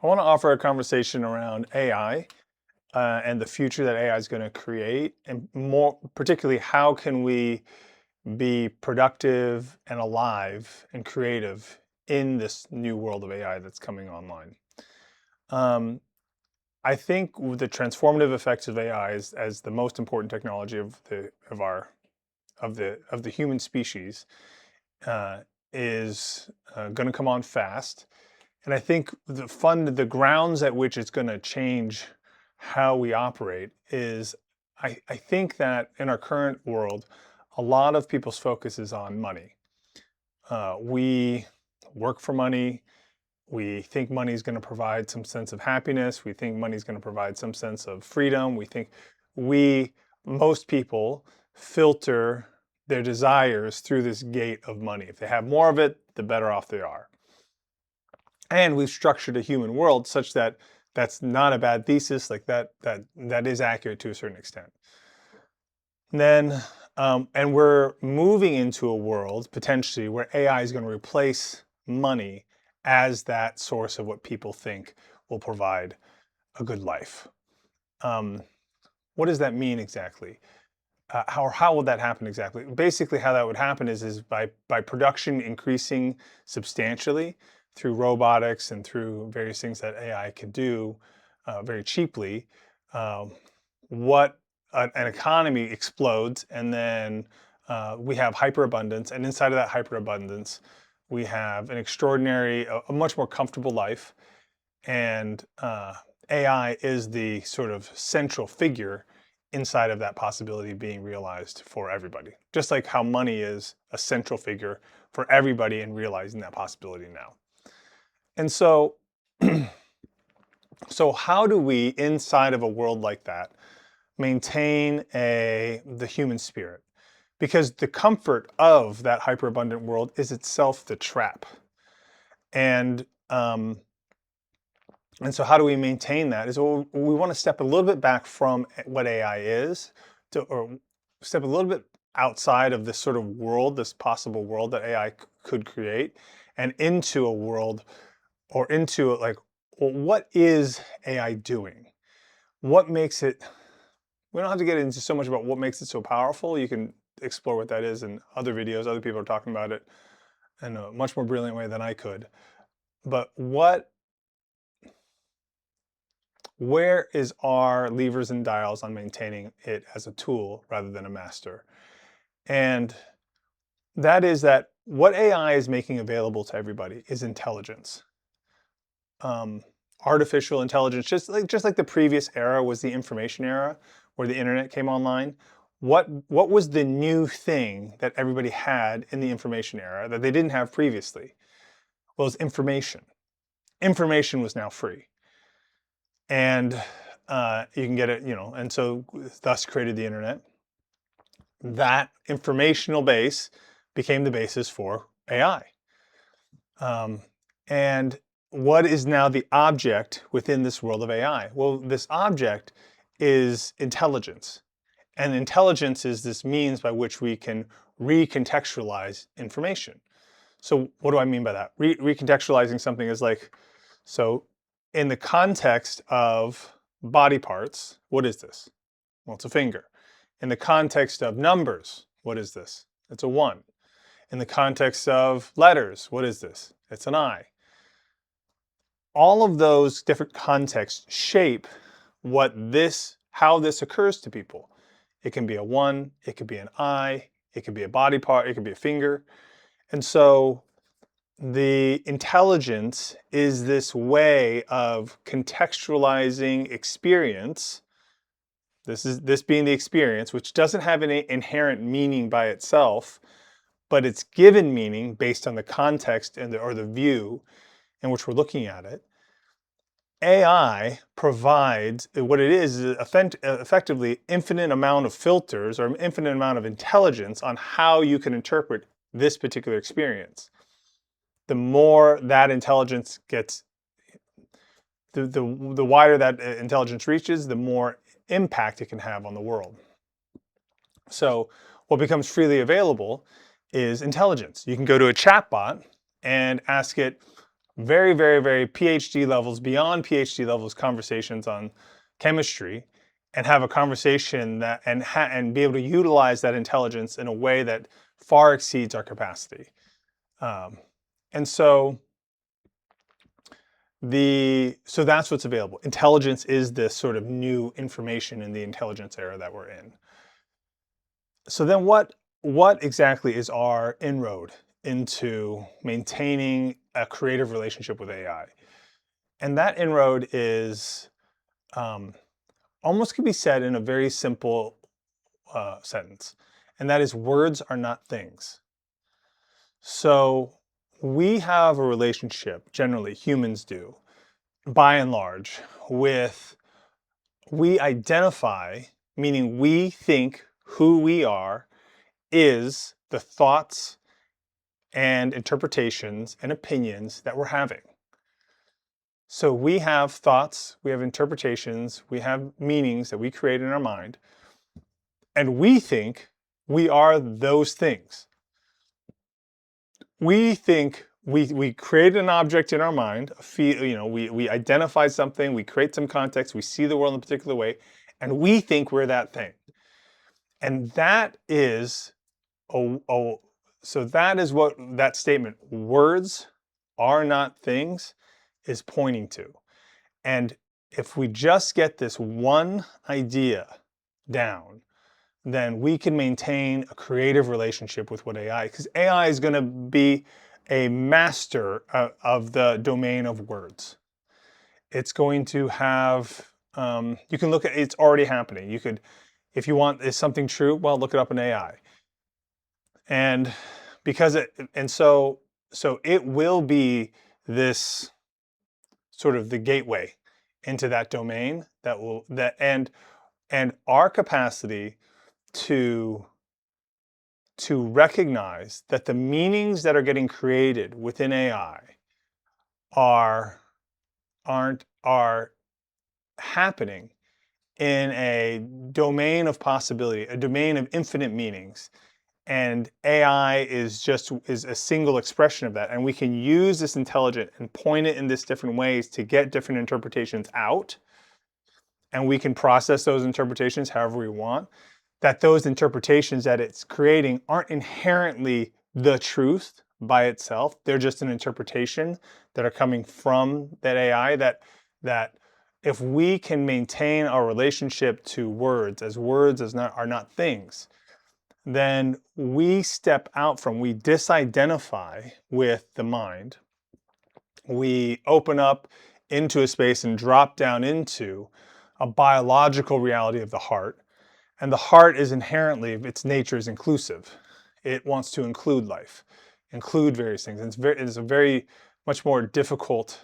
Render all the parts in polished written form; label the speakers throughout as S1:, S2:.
S1: I want to offer a conversation around AI and the future that AI is going to create, and more particularly, how can we be productive and alive and creative in this new world of AI that's coming online. Um, I think the transformative effects of AI is as the most important technology of the human species uh, is going to come on fast. And I think the grounds at which it's going to change how we operate is I think that in our current world, a lot of people's focus is on money. We work for money. We think money is going to provide some sense of happiness. We think money is going to provide some sense of freedom. We, most people, filter their desires through this gate of money. If they have more of it, the better off they are. And we've structured a human world such that that's not a bad thesis. Like that is accurate to a certain extent. Then, and we're moving into a world potentially where AI is going to replace money as that source of what people think will provide a good life. Um, what does that mean exactly? How would that happen exactly? Basically, how that would happen is by production increasing substantially through robotics and through various things that AI can do very cheaply. Um, what an economy explodes, and then we have hyperabundance, and inside of that hyperabundance, we have an extraordinary, a much more comfortable life, and AI is the sort of central figure inside of that possibility being realized for everybody. Just like how money is a central figure for everybody in realizing that possibility now. And so, so how do we, inside of a world like that, maintain the human spirit? Because the comfort of that hyperabundant world is itself the trap. And um, And so how do we maintain that? Is well, we want to step a little bit back from what AI is or step a little bit outside of this sort of world, this possible world that AI could create, and into a world or into like, well, what is AI doing? What makes it, we don't have to get into so much about what makes it so powerful. You can explore what that is in other videos. Other people are talking about it in a much more brilliant way than I could. But where is our levers and dials on maintaining it as a tool rather than a master? And that is that what AI is making available to everybody is intelligence. Um, Artificial intelligence, just like the previous era was the information era where the internet came online. What was the new thing that everybody had in the information era that they didn't have previously? Well, it was information. Information was now free. And you can get it, and so thus created the internet. That informational base became the basis for AI. And what is now the object within this world of AI? Well, this object is intelligence. And intelligence is this means by which we can recontextualize information. So, what do I mean by that? Recontextualizing something is like, so in the context of body parts, what is this? Well, it's a finger. In the context of numbers, what is this? It's a 1. In the context of letters, what is this? It's an I. All of those different contexts shape how this occurs to people. It can be a 1, it could be an I, it could be a body part, it could be a finger. And so the intelligence is this way of contextualizing experience. This being the experience, which doesn't have any inherent meaning by itself, but it's given meaning based on the context or the view in which we're looking at it. AI provides what it is effectively infinite amount of filters or infinite amount of intelligence on how you can interpret this particular experience. The more that intelligence gets, the wider that intelligence reaches, the more impact it can have on the world. So what becomes freely available is intelligence. You can go to a chatbot and ask it, very, very, very PhD levels, beyond PhD levels conversations on chemistry, and have a conversation that and be able to utilize that intelligence in a way that far exceeds our capacity. Um, and so so that's what's available. Intelligence is this sort of new information in the intelligence era that we're in. So then what exactly is our inroad into maintaining a creative relationship with AI? And that inroad is um, almost can be said in a very simple sentence, and that is words are not things. So we have a relationship, generally humans do, by and large, with we identify, meaning we think who we are is the thoughts and interpretations and opinions that we're having. So we have thoughts, we have interpretations, we have meanings that we create in our mind, and we think we are those things. We think we create an object in our mind, we identify something, we create some context, we see the world in a particular way, and we think we're that thing. And that is so that is what that statement, words are not things, is pointing to. And if we just get this one idea down, then we can maintain a creative relationship with what AI, because AI is going to be a master of the domain of words. It's going to have, you can look at, it's already happening. You could, if you want, is something true? Well, look it up in AI. And because so it will be this sort of the gateway into that domain and our capacity to recognize that the meanings that are getting created within AI are happening in a domain of possibility, a domain of infinite meanings. And AI is a single expression of that. And we can use this intelligence and point it in this different ways to get different interpretations out. And we can process those interpretations however we want. That those interpretations that it's creating aren't inherently the truth by itself. They're just an interpretation that are coming from that AI that if we can maintain our relationship to words as are not things, then we disidentify with the mind. We open up into a space and drop down into a biological reality of the heart. And the heart is inherently, its nature is inclusive. It wants to include life, include various things. And it's a very much more difficult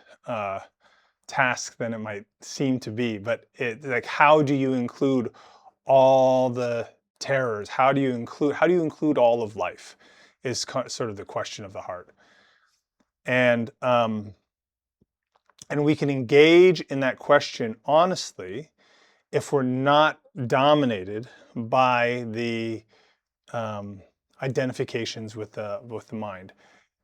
S1: task than it might seem to be. But how do you include all the terrors? How do you include all of life? Is sort of the question of the heart. And we can engage in that question honestly if we're not dominated by the identifications with the mind.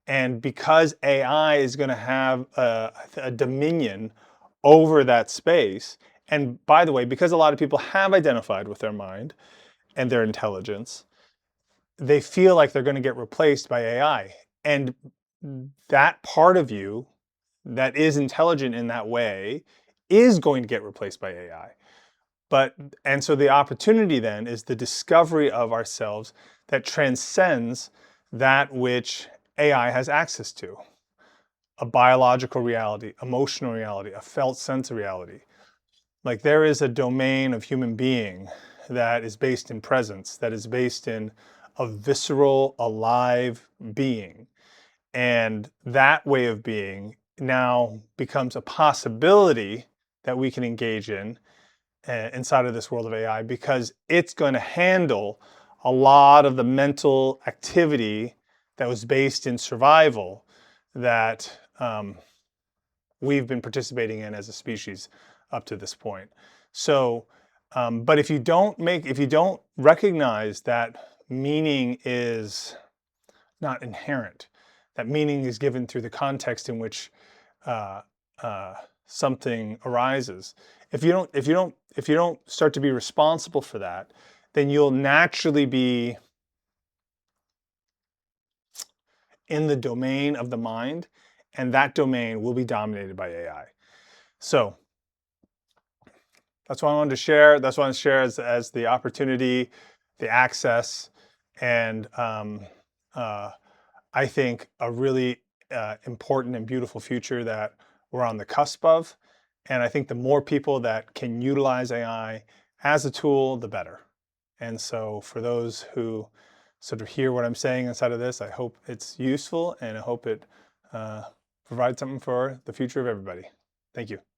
S1: And because AI is going to have a dominion over that space, and by the way, because a lot of people have identified with their mind and their intelligence, they feel like they're going to get replaced by AI. And that part of you that is intelligent in that way is going to get replaced by AI. And so the opportunity then is the discovery of ourselves that transcends that which AI has access to. A biological reality, emotional reality, a felt sense of reality. Like there is a domain of human being that is based in presence, that is based in a visceral, alive being. And that way of being now becomes a possibility that we can engage in inside of this world of AI, because it's going to handle a lot of the mental activity that was based in survival that we've been participating in as a species up to this point. So, but if you don't recognize that meaning is not inherent, that meaning is given through the context in which uh, something arises. If you don't start to be responsible for that, then you'll naturally be in the domain of the mind, and that domain will be dominated by AI. So that's what I wanted to share. That's what I wanted to share as the opportunity, the access, and I think a really important and beautiful future that we're on the cusp of. And I think the more people that can utilize AI as a tool, the better. And so, for those who sort of hear what I'm saying inside of this, I hope it's useful and I hope it uh, provides something for the future of everybody. Thank you.